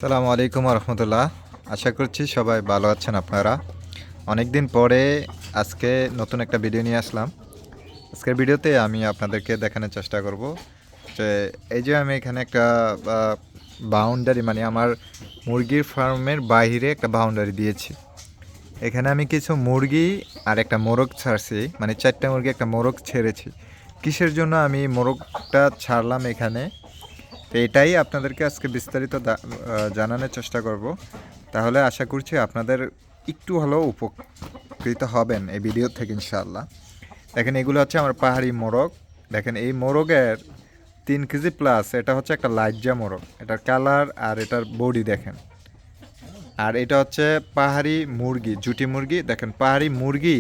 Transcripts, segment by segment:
আসসালামু আলাইকুম রহমতুল্লাহ। আশা করছি সবাই ভালো আছেন আপনারা। অনেক দিন পরে আজকে নতুন একটা ভিডিও নিয়ে আসলাম। আজকের ভিডিওতে আমি আপনাদেরকে দেখানোর চেষ্টা করব যে এই যে আমি এখানে একটা বাউন্ডারি মানে আমার মুরগির ফার্মের বাইরে একটা বাউন্ডারি দিয়েছি। এখানে আমি কিছু মুরগি আর একটা মোরগ ছাড়ছি, মানে 4টা মুরগি একটা মোরগ ছেড়েছি। কিসের জন্য আমি মোরগটা ছাড়লাম এখানে, তো এটাই আপনাদেরকে আজকে বিস্তারিত জানানোর চেষ্টা করব। তাহলে আশা করছি আপনাদের একটু হলেও উপকৃত হবেন এই ভিডিও থেকে ইনশাআল্লাহ। দেখেন এগুলো হচ্ছে আমার পাহাড়ি মোরগ। দেখেন এই মোরগের 3 কেজি প্লাস। এটা হচ্ছে একটা লাইজা মোরগ, এটার কালার আর এটার বডি দেখেন। আর এটা হচ্ছে পাহাড়ি মুরগি, জুটি মুরগি। দেখেন পাহাড়ি মুরগি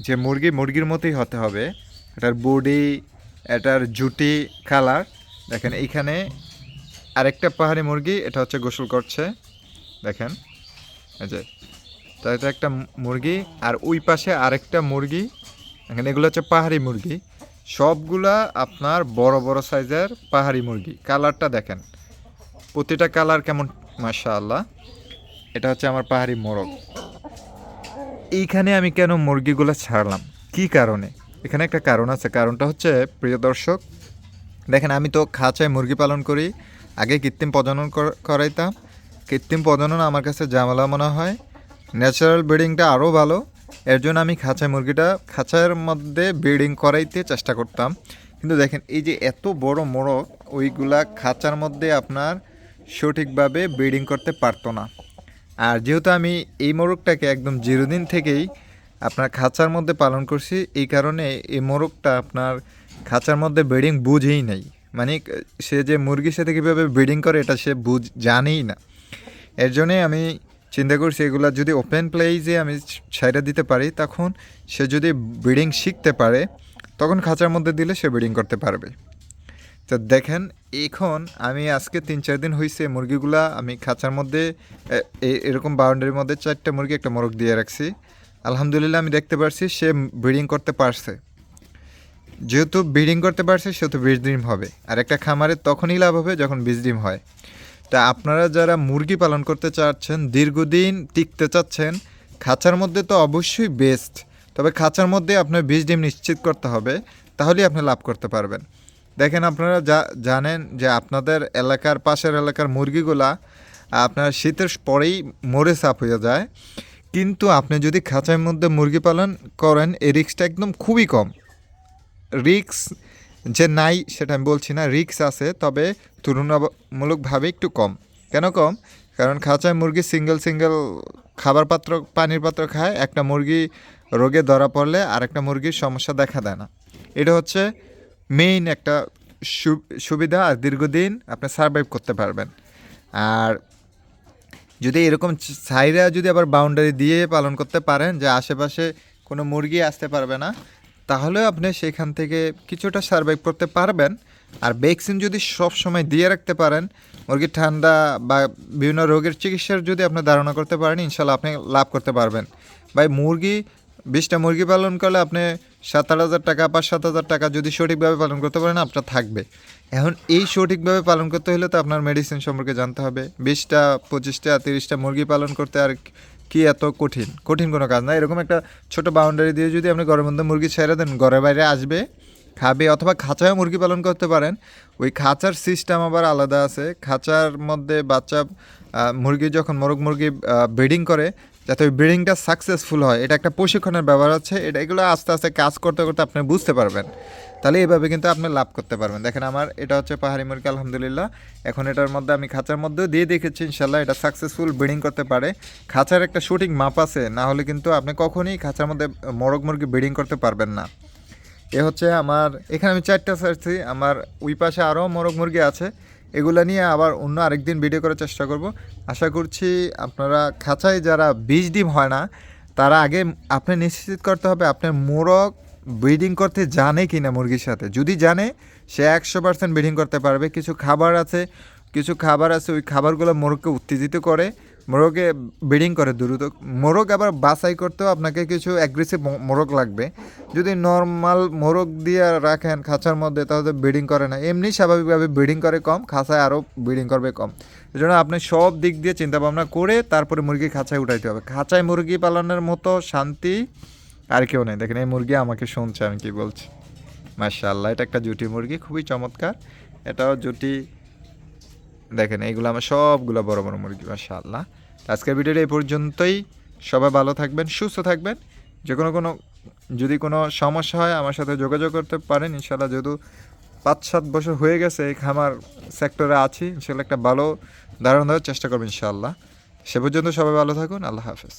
যে মুরগির মতোই হতে হবে, এটার বডি, এটার জুটি, কালার। দেখেন এইখানে আরেকটা পাহাড়ি মুরগি, এটা হচ্ছে গোসল করছে দেখেন, এই যে তো এটা একটা মুরগি। আর ওই পাশে আরেকটা মুরগি। এখানে এগুলো হচ্ছে পাহাড়ি মুরগি, সবগুলা আপনার বড় বড় সাইজের পাহাড়ি মুরগি। কালারটা দেখেন, প্রতিটা কালার কেমন, মাশাআল্লাহ। এটা হচ্ছে আমার পাহাড়ি মোরগ। এইখানে আমি কেন মুরগিগুলো ছাড়লাম, কি কারণে? এখানে একটা কারণ আছে। কারণটা হচ্ছে, প্রিয় দর্শক দেখেন, আমি তো খাঁচায় মুরগি পালন করি। আগে কৃত্রিম প্রজনন করাইতাম। কৃত্রিম প্রজনন আমার কাছে ঝামেলা মনে হয়, ন্যাচারাল ব্রিডিংটা আরও ভালো। এর জন্য আমি খাঁচার মধ্যে ব্রিডিং করাইতে চেষ্টা করতাম। কিন্তু দেখেন এই যে এত বড় মোরগ, ওইগুলা খাঁচার মধ্যে আপনার সঠিকভাবে ব্রিডিং করতে পারতো না। আর যেহেতু আমি এই মোরগটাকে একদম চিরদিন থেকেই আপনার খাঁচার মধ্যে পালন করছি, এই কারণে এই মোরগটা আপনার খাঁচার মধ্যে ব্রিডিং বুঝেই নেই। মানে সে যে মুরগির সাথে কীভাবে ব্রিডিং করে এটা সে জানেই না। এর জন্যে আমি চিন্তা করছি এগুলো যদি ওপেন প্লেসে আমি ছাইড়া দিতে পারি, তখন সে যদি ব্রিডিং শিখতে পারে, তখন খাঁচার মধ্যে দিলে সে ব্রিডিং করতে পারবে। তো দেখেন এখন আমি আজকে 3-4 দিন হয়েছে মুরগিগুলা আমি খাঁচার মধ্যে এরকম বাউন্ডারির মধ্যে 4টা মুরগি একটা মোরগ দিয়ে রাখছি। আলহামদুলিল্লাহ আমি দেখতে পারছি সে ব্রিডিং করতে পারছে। যেহেতু ব্রিডিং করতে পারছে সেহেতু বীজ ডিম হবে। আর একটা খামারের তখনই লাভ হবে যখন বীজ ডিম হয়। তা আপনারা যারা মুরগি পালন করতে চাচ্ছেন, দীর্ঘদিন টিকতে চাচ্ছেন, খাঁচার মধ্যে তো অবশ্যই বেস্ট। তবে খাঁচার মধ্যে আপনার বীজ ডিম নিশ্চিত করতে হবে, তাহলেই আপনি লাভ করতে পারবেন। দেখেন আপনারা জানেন যে আপনাদের এলাকার পাশের এলাকার মুরগিগুলা আপনার শীতের পরেই মরে সাফ হয়ে যায়। কিন্তু আপনি যদি খাঁচার মধ্যে মুরগি পালন করেন, এই রিস্কটা একদম খুবই কম। রিস্ক যে নাই সেটা আমি বলছি না, রিস্ক আছে, তবে তুলনামূলকভাবে একটু কম। কেন কম? কারণ খাঁচায় মুরগি সিঙ্গেল খাবার পাত্র, পানির পাত্র খায়। একটা মুরগি রোগে ধরা পড়লে আরেকটা মুরগির সমস্যা দেখা দেয় না। এটা হচ্ছে মেইন একটা সুবিধা। আর দীর্ঘদিন আপনি সারভাইভ করতে পারবেন। আর যদি এরকম সাইডে যদি আবার বাউন্ডারি দিয়ে পালন করতে পারেন যে আশেপাশে কোনো মুরগি আসতে পারবে না, তাহলেও আপনি সেখান থেকে কিছুটা সারভাইভ করতে পারবেন। আর ভ্যাকসিন যদি সব সময় দিয়ে রাখতে পারেন, মুরগির ঠান্ডা বা বিভিন্ন রোগের চিকিৎসার যদি আপনি ধারণা করতে পারেন, ইনশাল্লাহ আপনি লাভ করতে পারবেন। ভাই মুরগি 20টা মুরগি পালন করলে আপনি 7,000 টাকা 5-7,000 টাকা যদি সঠিকভাবে পালন করতে পারেন আপনার থাকবে। এখন এই সঠিকভাবে পালন করতে হলে তো আপনার মেডিসিন সম্পর্কে জানতে হবে। 20টা 25টা 30টা মুরগি পালন করতে আর কি এত কঠিন কোনো কাজ না। এরকম একটা ছোট বাউন্ডারি দিয়ে যদি আপনি ঘরের মধ্যে মুরগি ছেড়ে দেন, ঘরের বাইরে আসবে, খাবে। অথবা খাঁচায় মুরগি পালন করতে পারেন। ওই খাঁচার সিস্টেম আবার আলাদা আছে। খাঁচার মধ্যে বাচ্চা মুরগি যখন মুরগি ব্রিডিং করে, যাতে ওই ব্রিডিংটা সাকসেসফুল হয়, এটা একটা প্রশিক্ষণের ব্যাপার আছে। এগুলো আস্তে আস্তে কাজ করতে করতে আপনি বুঝতে পারবেন। তাহলে এইভাবে কিন্তু আপনি লাভ করতে পারবেন। দেখেন আমার এটা হচ্ছে পাহাড়ি মুরগি, আলহামদুলিল্লাহ। এখন এটার মধ্যে আমি খাঁচার মধ্যেও দিয়ে দেখেছি, ইনশাল্লাহ এটা সাকসেসফুল ব্রিডিং করতে পারে। খাঁচার একটা সঠিক মাপ আছে, না হলে কিন্তু আপনি কখনই খাঁচার মধ্যে মুরগি ব্রিডিং করতে পারবেন না। এ হচ্ছে আমার, এখানে আমি 4টা ছাড়ছি। আমার ওই পাশে আরও মুরগি আছে। এগুলো নিয়ে আবার অন্য আরেকদিন ভিডিও করার চেষ্টা করব। আশা করছি আপনারা খাঁচায় যারা বীজ ডিম হয় না, তারা আগে আপনি নিশ্চিত করতে হবে আপনার মোরগ ব্রিডিং করতে জানে কি না। মুরগির সাথে যদি জানে, সে 100% ব্রিডিং করতে পারবে। কিছু খাবার আছে ওই খাবারগুলো মোরগকে উত্তেজিত করে মোরগে ব্রিডিং করে দ্রুত। মোরগ আবার বাছাই করতেও আপনাকে কিছু অ্যাগ্রেসিভ মোরগ লাগবে। যদি নর্মাল মোরগ দিয়ে রাখেন খাঁচার মধ্যে তাহলে ব্রিডিং করে না, এমনি স্বাভাবিকভাবে ব্রিডিং করে কম, খাঁচায় আরও ব্রিডিং করবে কম। এই জন্য আপনি সব দিক দিয়ে চিন্তাভাবনা করে তারপরে মুরগি খাঁচায় উঠাইতে হবে। খাঁচায় মুরগি পালনের মতো শান্তি আর কেউ নেই। দেখেন এই মুরগি আমাকে শুনছে আমি কি বলছি। মাশাআল্লাহ, এটা একটা জুটি মুরগি, খুবই চমৎকার। এটাও জুটি। দেখেন এইগুলো আমার সবগুলো বড় বড় মুরগি, মাশাআল্লাহ। আজকের ভিডিওটা এই পর্যন্তই। সবাই ভালো থাকবেন, সুস্থ থাকবেন। যে যদি কোনো সমস্যা হয় আমার সাথে যোগাযোগ করতে পারেন ইনশাআল্লাহ। যেহেতু 5-7 বছর হয়ে গেছে এই খামার সেক্টরে আছি, ইনশাআল্লাহ একটা ভালো ধারণা দেওয়ার চেষ্টা করবো ইনশাআল্লাহ। সে পর্যন্ত সবাই ভালো থাকুন, আল্লাহ হাফেজ।